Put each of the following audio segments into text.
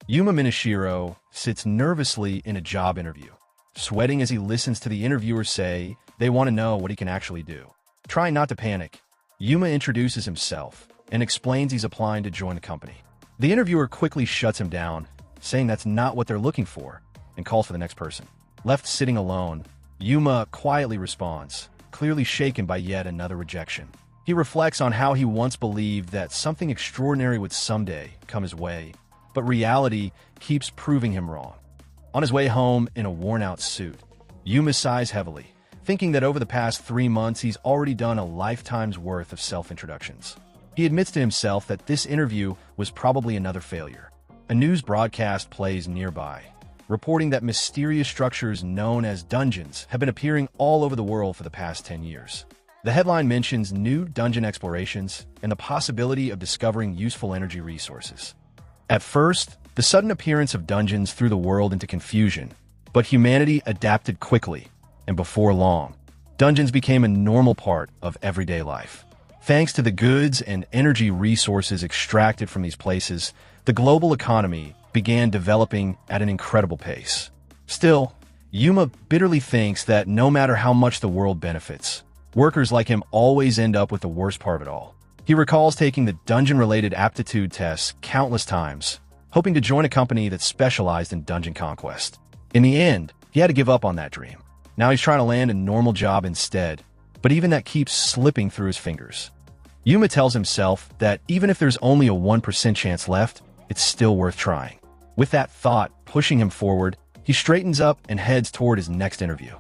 Yuma Minashiro sits nervously in a job interview, sweating as he listens to the interviewers say they want to know what he can actually do. Trying not to panic, Yuma introduces himself and explains he's applying to join the company. The interviewer quickly shuts him down, saying that's not what they're looking for, and calls for the next person. Left sitting alone, Yuma quietly responds, clearly shaken by yet another rejection. He reflects on how he once believed that something extraordinary would someday come his way, but reality keeps proving him wrong. On his way home in a worn-out suit, Yuma sighs heavily, thinking that over the past 3 months he's already done a lifetime's worth of self-introductions. He admits to himself that this interview was probably another failure. A news broadcast plays nearby, reporting that mysterious structures known as dungeons have been appearing all over the world for the past 10 years. The headline mentions new dungeon explorations and the possibility of discovering useful energy resources. At first, the sudden appearance of dungeons threw the world into confusion, but humanity adapted quickly, and before long, dungeons became a normal part of everyday life. Thanks to the goods and energy resources extracted from these places, the global economy began developing at an incredible pace. Still, Yuma bitterly thinks that no matter how much the world benefits, workers like him always end up with the worst part of it all. He recalls taking the dungeon-related aptitude tests countless times, hoping to join a company that specialized in dungeon conquest. In the end, he had to give up on that dream. Now he's trying to land a normal job instead, but even that keeps slipping through his fingers. Yuma tells himself that even if there's only a 1% chance left, it's still worth trying. With that thought pushing him forward, he straightens up and heads toward his next interview.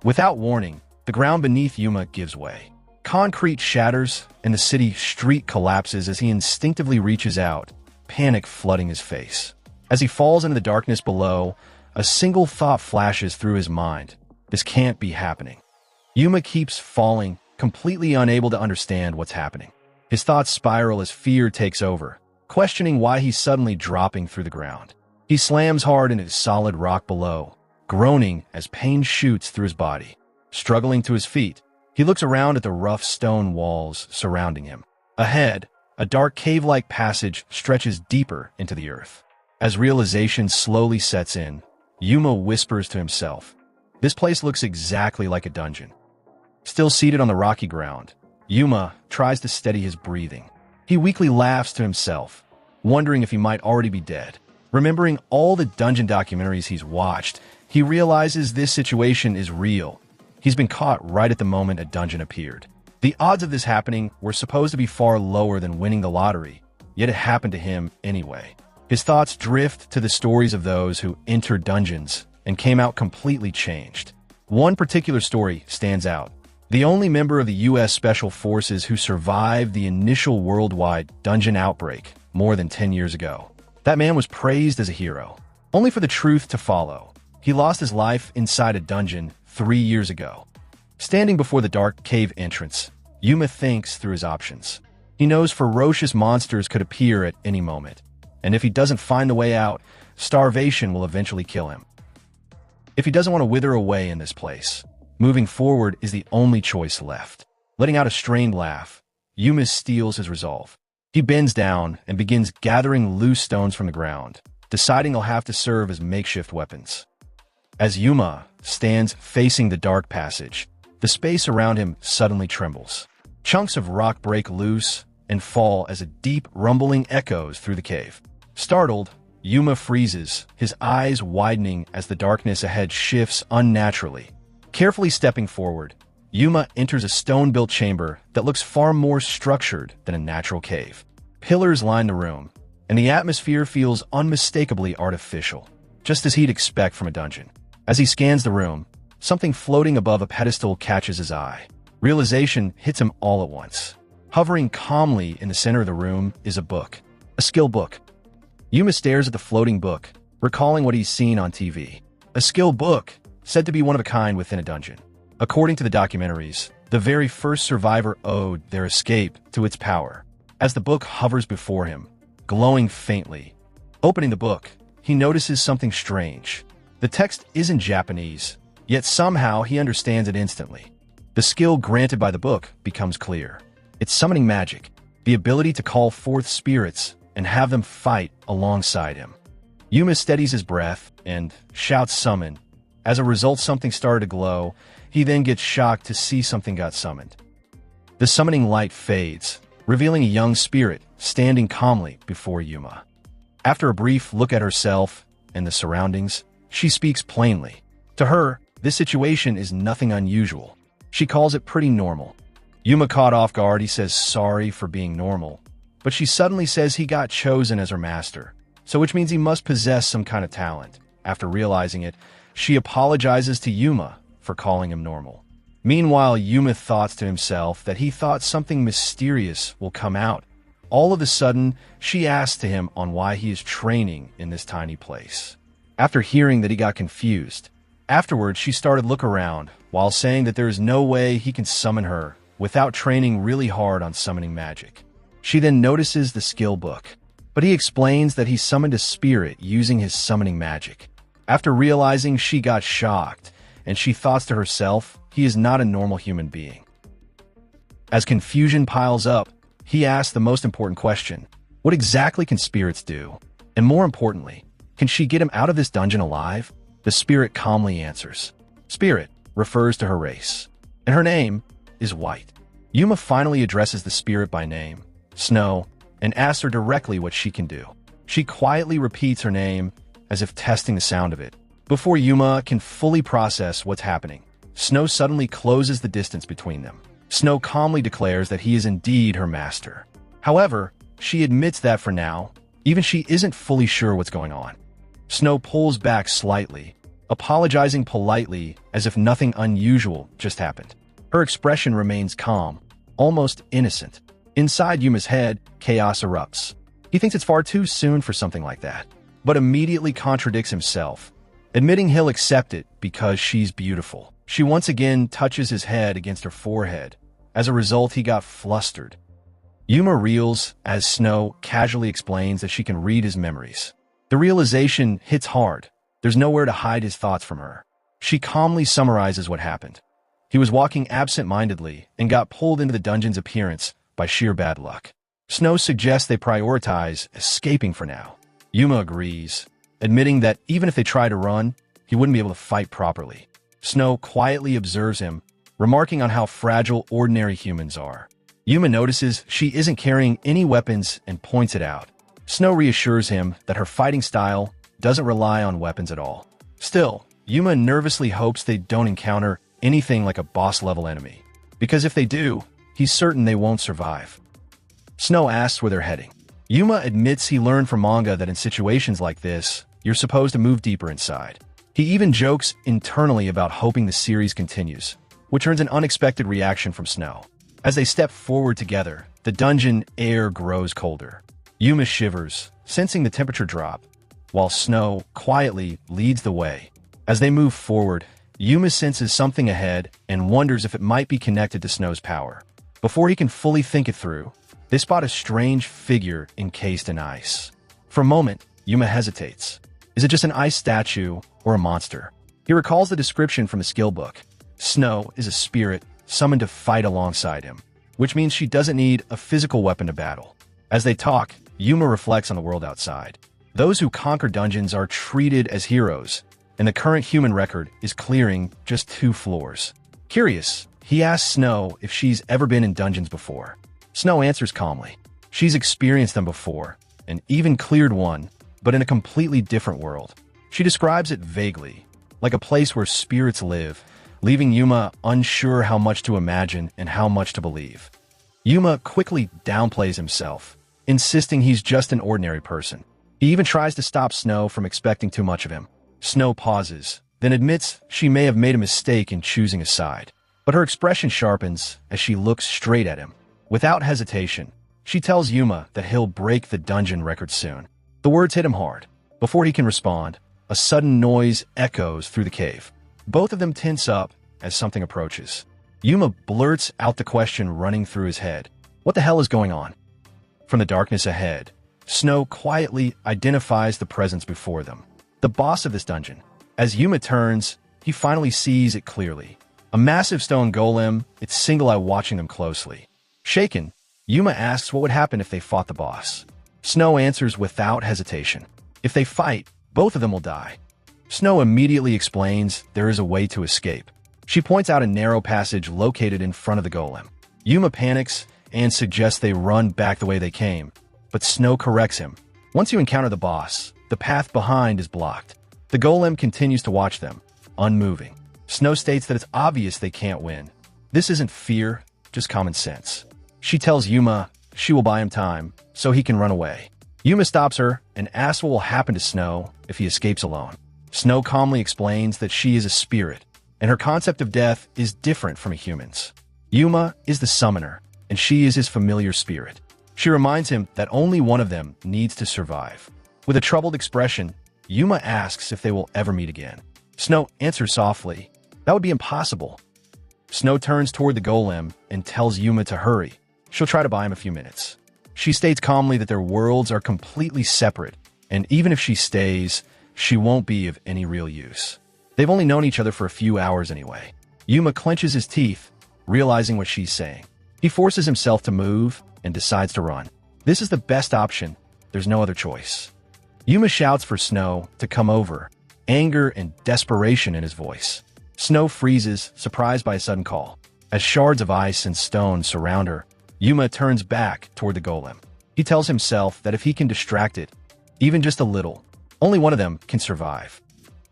Without warning, the ground beneath Yuma gives way. Concrete shatters, and the city street collapses as he instinctively reaches out, panic flooding his face. As he falls into the darkness below, a single thought flashes through his mind. This can't be happening. Yuma keeps falling, completely unable to understand what's happening. His thoughts spiral as fear takes over, questioning why he's suddenly dropping through the ground. He slams hard into solid rock below, groaning as pain shoots through his body. Struggling to his feet, he looks around at the rough stone walls surrounding him. Ahead, a dark cave-like passage stretches deeper into the earth. As realization slowly sets in, Yuma whispers to himself, "This place looks exactly like a dungeon." Still seated on the rocky ground, Yuma tries to steady his breathing. He weakly laughs to himself, wondering if he might already be dead. Remembering all the dungeon documentaries he's watched, he realizes this situation is real. He's been caught right at the moment a dungeon appeared. The odds of this happening were supposed to be far lower than winning the lottery, yet it happened to him anyway. His thoughts drift to the stories of those who entered dungeons and came out completely changed. One particular story stands out. The only member of the U.S. Special Forces who survived the initial worldwide dungeon outbreak more than 10 years ago. That man was praised as a hero, only for the truth to follow. He lost his life inside a dungeon 3 years ago. Standing before the dark cave entrance, Yuma thinks through his options. He knows ferocious monsters could appear at any moment, and if he doesn't find a way out, starvation will eventually kill him. If he doesn't want to wither away in this place, moving forward is the only choice left. Letting out a strained laugh, Yuma steels his resolve. He bends down and begins gathering loose stones from the ground, deciding he'll have to serve as makeshift weapons. As Yuma stands facing the dark passage, the space around him suddenly trembles. Chunks of rock break loose and fall as a deep rumbling echoes through the cave. Startled, Yuma freezes, his eyes widening as the darkness ahead shifts unnaturally. Carefully stepping forward, Yuma enters a stone-built chamber that looks far more structured than a natural cave. Pillars line the room, and the atmosphere feels unmistakably artificial, just as he'd expect from a dungeon. As he scans the room, something floating above a pedestal catches his eye. Realization hits him all at once. Hovering calmly in the center of the room is a book, a skill book. Yuma stares at the floating book, recalling what he's seen on TV. A skill book, said to be one of a kind within a dungeon. According to the documentaries, the very first survivor owed their escape to its power. As the book hovers before him, glowing faintly, opening the book, he notices something strange. The text isn't Japanese, yet somehow he understands it instantly. The skill granted by the book becomes clear. It's summoning magic, the ability to call forth spirits and have them fight alongside him. Yuma steadies his breath and shouts summon. As a result, something started to glow. He then gets shocked to see something got summoned. The summoning light fades, revealing a young spirit standing calmly before Yuma. After a brief look at herself and the surroundings, she speaks plainly. To her, this situation is nothing unusual. She calls it pretty normal. Yuma, caught off guard, he says sorry for being normal, but she suddenly says he got chosen as her master, so which means he must possess some kind of talent. After realizing it, she apologizes to Yuma for calling him normal. Meanwhile, Yuma thoughts to himself that he thought something mysterious will come out. All of a sudden, she asks to him on why he is training in this tiny place. After hearing that, he got confused. Afterwards, she started to look around while saying that there is no way he can summon her without training really hard on summoning magic. She then notices the skill book, but he explains that he summoned a spirit using his summoning magic. After realizing, she got shocked, and she thoughts to herself, he is not a normal human being. As confusion piles up, he asks the most important question: what exactly can spirits do? And more importantly, can she get him out of this dungeon alive? The spirit calmly answers. Spirit refers to her race, and her name is White. Yuma finally addresses the spirit by name, Snow, and asks her directly what she can do. She quietly repeats her name as if testing the sound of it. Before Yuma can fully process what's happening, Snow suddenly closes the distance between them. Snow calmly declares that he is indeed her master. However, she admits that for now, even she isn't fully sure what's going on. Snow pulls back slightly, apologizing politely as if nothing unusual just happened. Her expression remains calm, almost innocent. Inside Yuma's head, chaos erupts. He thinks it's far too soon for something like that, but immediately contradicts himself, admitting he'll accept it because she's beautiful. She once again touches his head against her forehead. As a result, he got flustered. Yuma reels as Snow casually explains that she can read his memories. The realization hits hard. There's nowhere to hide his thoughts from her. She calmly summarizes what happened. He was walking absent-mindedly and got pulled into the dungeon's appearance by sheer bad luck. Snow suggests they prioritize escaping for now. Yuma agrees, admitting that even if they try to run, he wouldn't be able to fight properly. Snow quietly observes him, remarking on how fragile ordinary humans are. Yuma notices she isn't carrying any weapons and points it out. Snow reassures him that her fighting style doesn't rely on weapons at all. Still, Yuma nervously hopes they don't encounter anything like a boss-level enemy, because if they do, he's certain they won't survive. Snow asks where they're heading. Yuma admits he learned from manga that in situations like this, you're supposed to move deeper inside. He even jokes internally about hoping the series continues, which earns an unexpected reaction from Snow. As they step forward together, the dungeon air grows colder. Yuma shivers, sensing the temperature drop, while Snow quietly leads the way. As they move forward, Yuma senses something ahead and wonders if it might be connected to Snow's power. Before he can fully think it through, they spot a strange figure encased in ice. For a moment, Yuma hesitates. Is it just an ice statue or a monster? He recalls the description from the skill book. Snow is a spirit summoned to fight alongside him, which means she doesn't need a physical weapon to battle. As they talk, Yuma reflects on the world outside. Those who conquer dungeons are treated as heroes, and the current human record is clearing just 2 floors. Curious, he asks Snow if she's ever been in dungeons before. Snow answers calmly. She's experienced them before, and even cleared one, but in a completely different world. She describes it vaguely, like a place where spirits live, leaving Yuma unsure how much to imagine and how much to believe. Yuma quickly downplays himself, insisting he's just an ordinary person. He even tries to stop Snow from expecting too much of him. Snow pauses, then admits she may have made a mistake in choosing a side. But her expression sharpens as she looks straight at him. Without hesitation, she tells Yuma that he'll break the dungeon record soon. The words hit him hard. Before he can respond, a sudden noise echoes through the cave. Both of them tense up as something approaches. Yuma blurts out the question running through his head. What the hell is going on? From the darkness ahead, Snow quietly identifies the presence before them. The boss of this dungeon. As Yuma turns, he finally sees it clearly. A massive stone golem, its single eye watching them closely. Shaken, Yuma asks what would happen if they fought the boss. Snow answers without hesitation. If they fight, Both of them will die. Snow immediately explains there is a way to escape. She points out a narrow passage located in front of the golem. Yuma panics and suggests they run back the way they came, but Snow corrects him. Once you encounter the boss, the path behind is blocked. The golem continues to watch them, unmoving. Snow states that it's obvious they can't win. This isn't fear, just common sense. She tells Yuma she will buy him time so he can run away. Yuma stops her and asks what will happen to Snow if he escapes alone. Snow calmly explains that she is a spirit, and her concept of death is different from a human's. Yuma is the summoner, and she is his familiar spirit. She reminds him that only one of them needs to survive. With a troubled expression, Yuma asks if they will ever meet again. Snow answers softly, "That would be impossible." Snow turns toward the golem and tells Yuma to hurry. She'll try to buy him a few minutes. She states calmly that their worlds are completely separate, and even if she stays, she won't be of any real use. They've only known each other for a few hours anyway. Yuma clenches his teeth, realizing what she's saying. He forces himself to move and decides to run. This is the best option. There's no other choice. Yuma shouts for Snow to come over, anger and desperation in his voice. Snow freezes, surprised by a sudden call. As shards of ice and stone surround her, Yuma turns back toward the golem. He tells himself that if he can distract it, even just a little, only one of them can survive.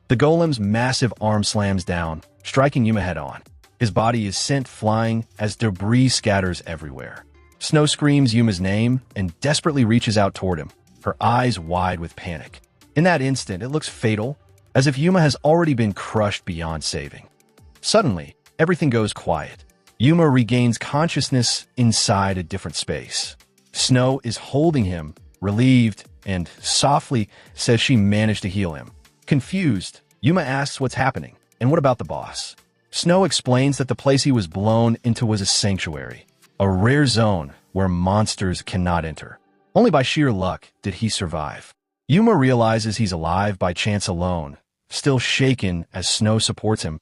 The golem's massive arm slams down, striking Yuma head-on. His body is sent flying as debris scatters everywhere. Snow screams Yuma's name and desperately reaches out toward him, her eyes wide with panic. In that instant, it looks fatal, as if Yuma has already been crushed beyond saving. Suddenly, everything goes quiet. Yuma regains consciousness inside a different space. Snow is holding him, relieved, and softly says she managed to heal him. Confused, Yuma asks what's happening, and what about the boss? Snow explains that the place he was blown into was a sanctuary, a rare zone where monsters cannot enter. Only by sheer luck did he survive. Yuma realizes he's alive by chance alone, still shaken as Snow supports him.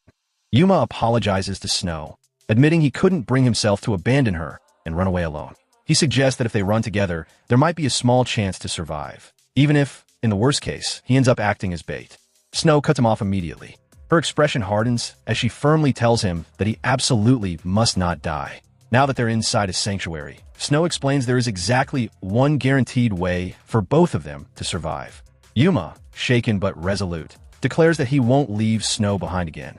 Yuma apologizes to Snow, admitting he couldn't bring himself to abandon her and run away alone. He suggests that if they run together, there might be a small chance to survive, even if, in the worst case, he ends up acting as bait. Snow cuts him off immediately. Her expression hardens as she firmly tells him that he absolutely must not die. Now that they're inside a sanctuary, Snow explains there is exactly one guaranteed way for both of them to survive. Yuma, shaken but resolute, declares that he won't leave Snow behind again.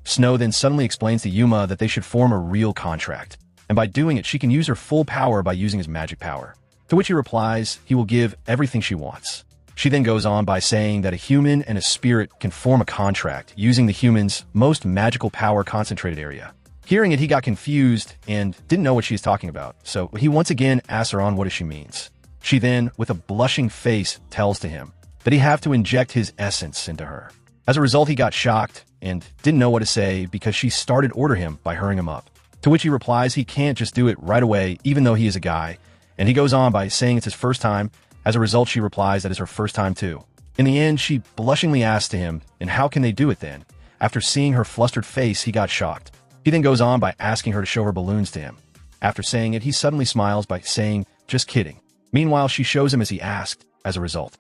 Snow then suddenly explains to Yuma that they should form a real contract, and by doing it she can use her full power by using his magic power. To which he replies he will give everything she wants. She then goes on by saying that a human and a spirit can form a contract using the human's most magical power concentrated area. Hearing it, he got confused and didn't know what she is talking about, so he once again asks her on what she means. She then, with a blushing face, tells to him that he have to inject his essence into her. As a result, he got shocked and didn't know what to say because she started order him by hurrying him up. To which he replies he can't just do it right away even though he is a guy, and he goes on by saying it's his first time. As a result, she replies that it's her first time too. In the end, she blushingly asks to him, and how can they do it then? After seeing her flustered face, he got shocked. He then goes on by asking her to show her balloons to him. After saying it, he suddenly smiles by saying, "Just kidding." Meanwhile, she shows him as he asked, as a result.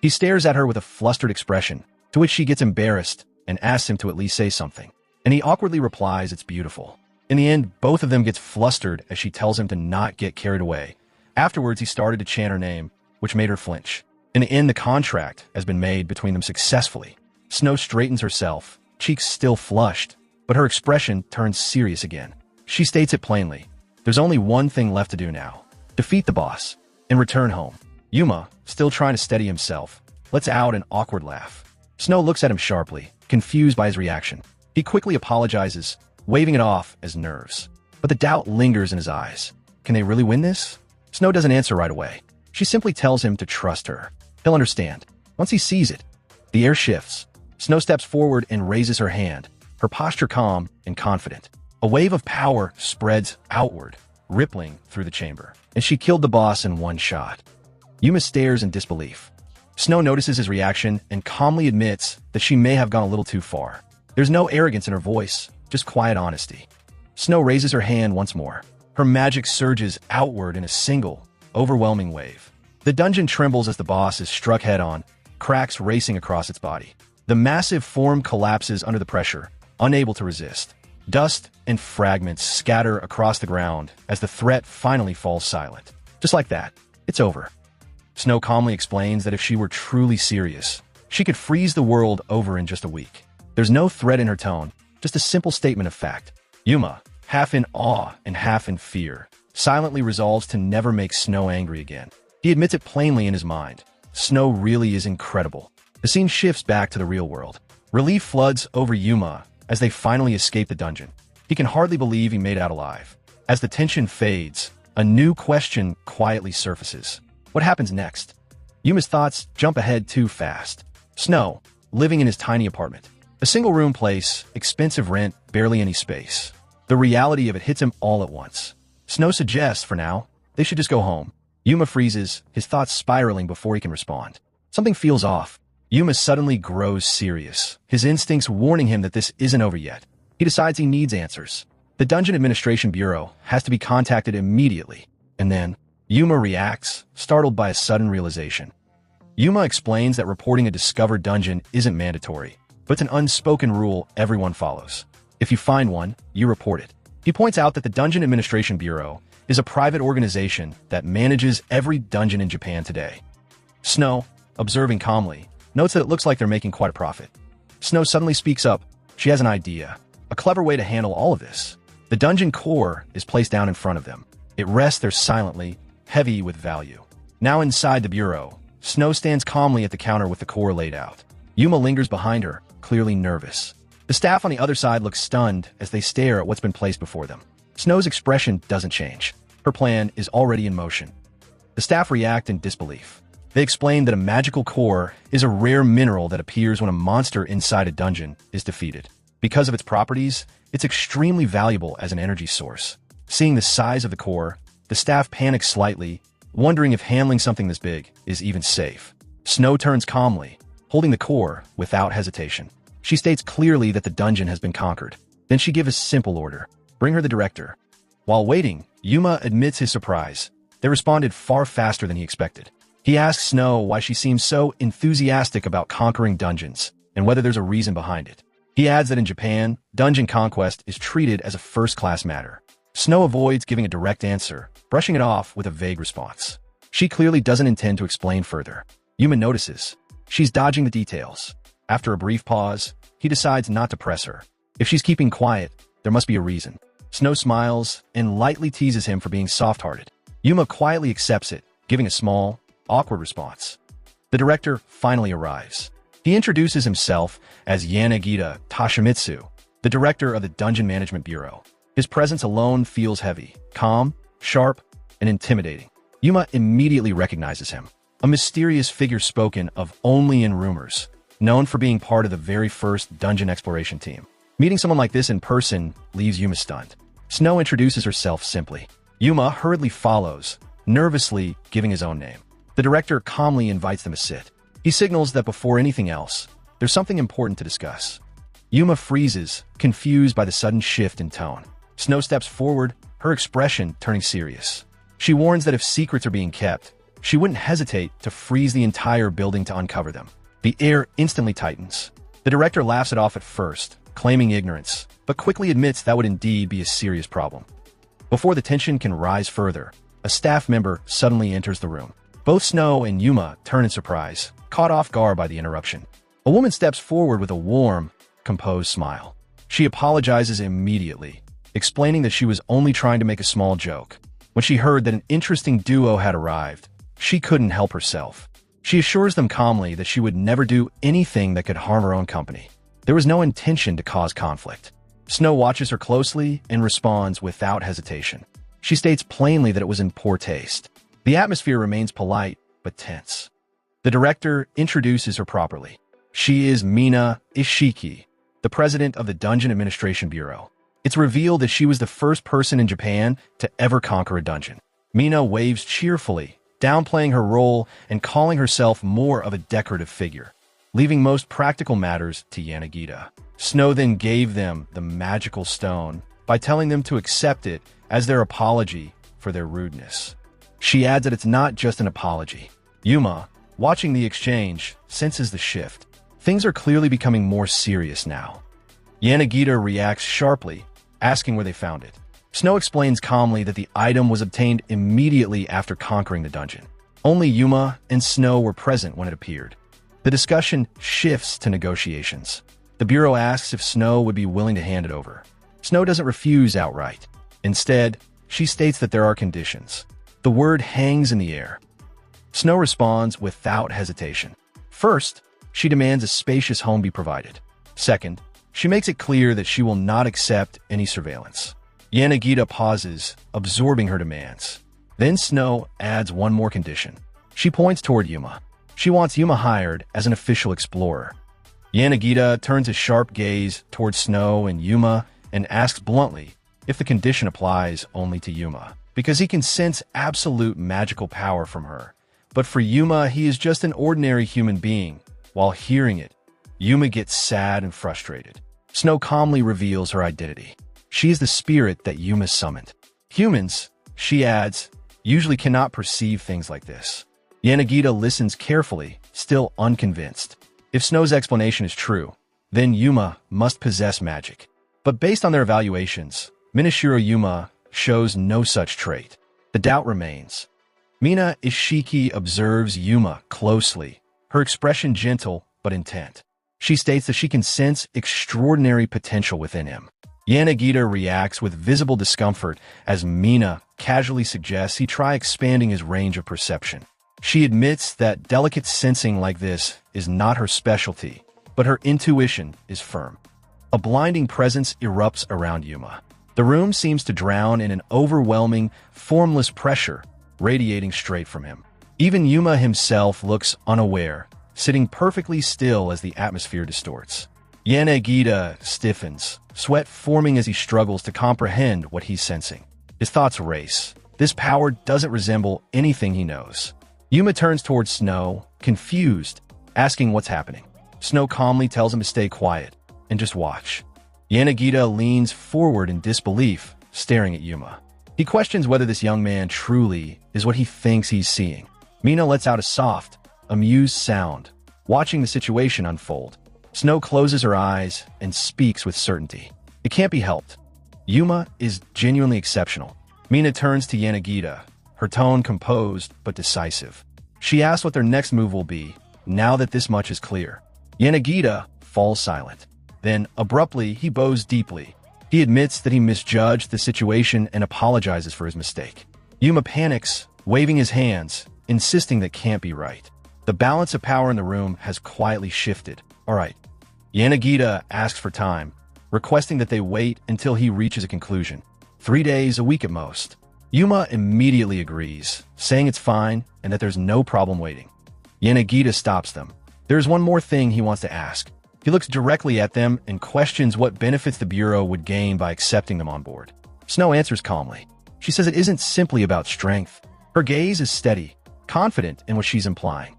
He stares at her with a flustered expression, to which she gets embarrassed and asks him to at least say something. And he awkwardly replies, "It's beautiful." In the end, both of them get flustered as she tells him to not get carried away. Afterwards, he started to chant her name, which made her flinch. In the end, the contract has been made between them successfully. Snow straightens herself, cheeks still flushed, but her expression turns serious again. She states it plainly. There's only one thing left to do now. Defeat the boss and return home. Yuma, still trying to steady himself, lets out an awkward laugh. Snow looks at him sharply, confused by his reaction. He quickly apologizes, waving it off as nerves. But the doubt lingers in his eyes. Can they really win this? Snow doesn't answer right away. She simply tells him to trust her. He'll understand. Once he sees it, the air shifts. Snow steps forward and raises her hand, her posture calm and confident. A wave of power spreads outward, rippling through the chamber, and she killed the boss in one shot. Yuma stares in disbelief. Snow notices his reaction and calmly admits that she may have gone a little too far. There's no arrogance in her voice, just quiet honesty. Snow raises her hand once more. Her magic surges outward in a single, overwhelming wave. The dungeon trembles as the boss is struck head-on, cracks racing across its body. The massive form collapses under the pressure, unable to resist. Dust and fragments scatter across the ground as the threat finally falls silent. Just like that, it's over. Snow calmly explains that if she were truly serious, she could freeze the world over in just a week. There's no threat in her tone, just a simple statement of fact. Yuma, half in awe and half in fear, silently resolves to never make Snow angry again. He admits it plainly in his mind. Snow really is incredible. The scene shifts back to the real world. Relief floods over Yuma as they finally escape the dungeon. He can hardly believe he made it out alive. As the tension fades, a new question quietly surfaces. What happens next? Yuma's thoughts jump ahead too fast. Snow, living in his tiny apartment. A single-room place, expensive rent, barely any space. The reality of it hits him all at once. Snow suggests, for now, they should just go home. Yuma freezes, his thoughts spiraling before he can respond. Something feels off. Yuma suddenly grows serious, his instincts warning him that this isn't over yet. He decides he needs answers. The Dungeon Administration Bureau has to be contacted immediately. And then, Yuma reacts, startled by a sudden realization. Yuma explains that reporting a discovered dungeon isn't mandatory, but it's an unspoken rule everyone follows. If you find one, you report it. He points out that the Dungeon Administration Bureau is a private organization that manages every dungeon in Japan today. Snow, observing calmly, notes that it looks like they're making quite a profit. Snow suddenly speaks up. She has an idea, a clever way to handle all of this. The dungeon core is placed down in front of them. It rests there silently, heavy with value. Now inside the bureau, Snow stands calmly at the counter with the core laid out. Yuma lingers behind her, clearly nervous. The staff on the other side looks stunned as they stare at what's been placed before them. Snow's expression doesn't change. Her plan is already in motion. The staff react in disbelief. They explain that a magical core is a rare mineral that appears when a monster inside a dungeon is defeated. Because of its properties, it's extremely valuable as an energy source. Seeing the size of the core, the staff panics slightly, wondering if handling something this big is even safe. Snow turns calmly, holding the core without hesitation. She states clearly that the dungeon has been conquered. Then she gives a simple order. Bring her the director. While waiting, Yuma admits his surprise. They responded far faster than he expected. He asks Snow why she seems so enthusiastic about conquering dungeons, and whether there's a reason behind it. He adds that in Japan, dungeon conquest is treated as a first-class matter. Snow avoids giving a direct answer, brushing it off with a vague response. She clearly doesn't intend to explain further. Yuma notices. She's dodging the details. After a brief pause, he decides not to press her. If she's keeping quiet, there must be a reason. Snow smiles and lightly teases him for being soft-hearted. Yuma quietly accepts it, giving a small, awkward response. The director finally arrives. He introduces himself as Yanagita Toshimitsu, the director of the Dungeon Management Bureau. His presence alone feels heavy, calm, sharp, and intimidating. Yuma immediately recognizes him, a mysterious figure spoken of only in rumors, known for being part of the very first dungeon exploration team. Meeting someone like this in person leaves Yuma stunned. Snow introduces herself simply. Yuma hurriedly follows, nervously giving his own name. The director calmly invites them to sit. He signals that before anything else, there's something important to discuss. Yuma freezes, confused by the sudden shift in tone. Snow steps forward, her expression turning serious. She warns that if secrets are being kept, she wouldn't hesitate to freeze the entire building to uncover them. The air instantly tightens. The director laughs it off at first, claiming ignorance, but quickly admits that would indeed be a serious problem. Before the tension can rise further, a staff member suddenly enters the room. Both Snow and Yuma turn in surprise, caught off guard by the interruption. A woman steps forward with a warm, composed smile. She apologizes immediately, explaining that she was only trying to make a small joke. When she heard that an interesting duo had arrived, she couldn't help herself. She assures them calmly that she would never do anything that could harm her own company. There was no intention to cause conflict. Snow watches her closely and responds without hesitation. She states plainly that it was in poor taste. The atmosphere remains polite, but tense. The director introduces her properly. She is Mina Ishiki, the president of the Dungeon Administration Bureau. It's revealed that she was the first person in Japan to ever conquer a dungeon. Mina waves cheerfully, downplaying her role and calling herself more of a decorative figure, leaving most practical matters to Yanagita. Snow then gave them the magical stone by telling them to accept it as their apology for their rudeness. She adds that it's not just an apology. Yuma, watching the exchange, senses the shift. Things are clearly becoming more serious now. Yanagita reacts sharply, asking where they found it. Snow explains calmly that the item was obtained immediately after conquering the dungeon. Only Yuma and Snow were present when it appeared. The discussion shifts to negotiations. The Bureau asks if Snow would be willing to hand it over. Snow doesn't refuse outright. Instead, she states that there are conditions. The word hangs in the air. Snow responds without hesitation. First, she demands a spacious home be provided. Second, she makes it clear that she will not accept any surveillance. Yanagita pauses, absorbing her demands. Then Snow adds one more condition. She points toward Yuma. She wants Yuma hired as an official explorer. Yanagita turns a sharp gaze towards Snow and Yuma and asks bluntly if the condition applies only to Yuma, because he can sense absolute magical power from her. But for Yuma, he is just an ordinary human being. While hearing it, Yuma gets sad and frustrated. Snow calmly reveals her identity. She is the spirit that Yuma summoned. Humans, she adds, usually cannot perceive things like this. Yanagita listens carefully, still unconvinced. If Snow's explanation is true, then Yuma must possess magic. But based on their evaluations, Minashiro Yuma shows no such trait. The doubt remains. Mina Ishiki observes Yuma closely, her expression gentle but intent. She states that she can sense extraordinary potential within him. Yanagita reacts with visible discomfort as Mina casually suggests he try expanding his range of perception. She admits that delicate sensing like this is not her specialty, but her intuition is firm. A blinding presence erupts around Yuma. The room seems to drown in an overwhelming, formless pressure radiating straight from him. Even Yuma himself looks unaware, sitting perfectly still as the atmosphere distorts. Yanagita stiffens, sweat forming as he struggles to comprehend what he's sensing. His thoughts race. This power doesn't resemble anything he knows. Yuma turns towards Snow, confused, asking what's happening. Snow calmly tells him to stay quiet and just watch. Yanagita leans forward in disbelief, staring at Yuma. He questions whether this young man truly is what he thinks he's seeing. Mina lets out a soft, amused sound, watching the situation unfold. Snow closes her eyes and speaks with certainty. It can't be helped. Yuma is genuinely exceptional. Mina turns to Yanagita, her tone composed but decisive. She asks what their next move will be, now that this much is clear. Yanagita falls silent. Then, abruptly, he bows deeply. He admits that he misjudged the situation and apologizes for his mistake. Yuma panics, waving his hands, insisting that can't be right. The balance of power in the room has quietly shifted. All right. Yanagita asks for time, requesting that they wait until he reaches a conclusion. 3 days, a week at most. Yuma immediately agrees, saying it's fine and that there's no problem waiting. Yanagita stops them. There's one more thing he wants to ask. He looks directly at them and questions what benefits the Bureau would gain by accepting them on board. Snow answers calmly. She says it isn't simply about strength. Her gaze is steady, confident in what she's implying.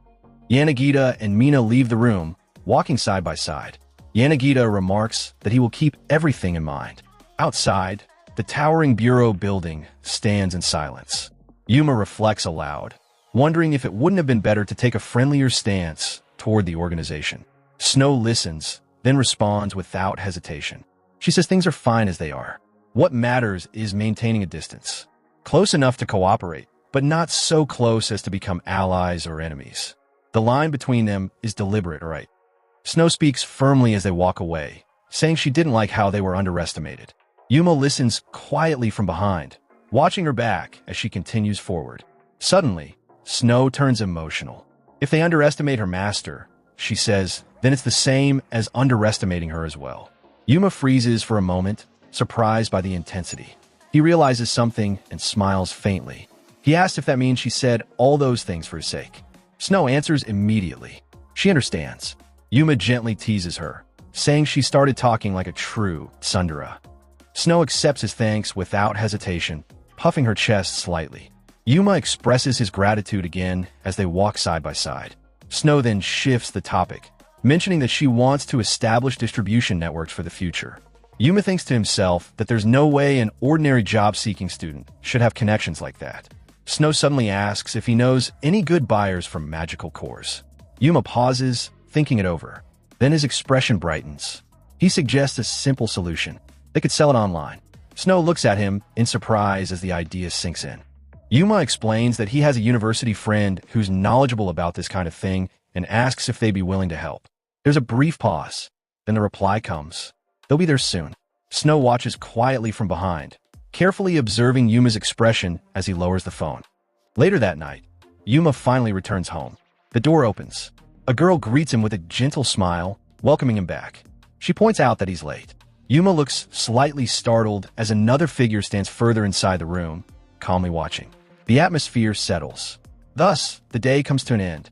Yanagita and Mina leave the room, walking side by side. Yanagita remarks that he will keep everything in mind. Outside, the towering Bureau building stands in silence. Yuma reflects aloud, wondering if it wouldn't have been better to take a friendlier stance toward the organization. Snow listens, then responds without hesitation. She says things are fine as they are. What matters is maintaining a distance. Close enough to cooperate, but not so close as to become allies or enemies. The line between them is deliberate, right? Snow speaks firmly as they walk away, saying she didn't like how they were underestimated. Yuma listens quietly from behind, watching her back as she continues forward. Suddenly, Snow turns emotional. If they underestimate her master, she says, then it's the same as underestimating her as well. Yuma freezes for a moment, surprised by the intensity. He realizes something and smiles faintly. He asks if that means she said all those things for his sake. Snow answers immediately. She understands. Yuma gently teases her, saying she started talking like a true tsundere. Snow accepts his thanks without hesitation, puffing her chest slightly. Yuma expresses his gratitude again as they walk side by side. Snow then shifts the topic, mentioning that she wants to establish distribution networks for the future. Yuma thinks to himself that there's no way an ordinary job-seeking student should have connections like that. Snow suddenly asks if he knows any good buyers for magical cores. Yuma pauses, thinking it over. Then his expression brightens. He suggests a simple solution. They could sell it online. Snow looks at him in surprise as the idea sinks in. Yuma explains that he has a university friend who's knowledgeable about this kind of thing and asks if they'd be willing to help. There's a brief pause. Then the reply comes. They'll be there soon. Snow watches quietly from behind, carefully observing Yuma's expression as he lowers the phone. Later that night, Yuma finally returns home. The door opens. A girl greets him with a gentle smile, welcoming him back. She points out that he's late. Yuma looks slightly startled as another figure stands further inside the room, calmly watching. The atmosphere settles. Thus, the day comes to an end.